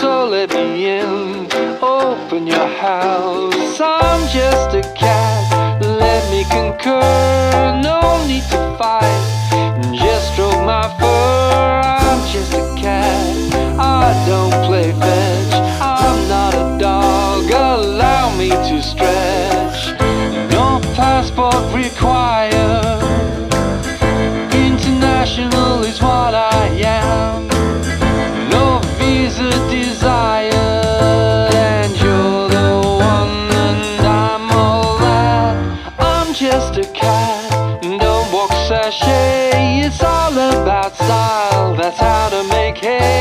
so let me in. Open your house, I'm just a cat. Let me concur, no need to fight. Just stroke my fur, I'm just a cat. I don't play fetch, I'm not a dog. Allow me to stretch. No passport required. International is what I am. No visa desired, and you're the one and I'm all that. I'm just a cat, don't walk sachet. It's all about style, that's how to make hay.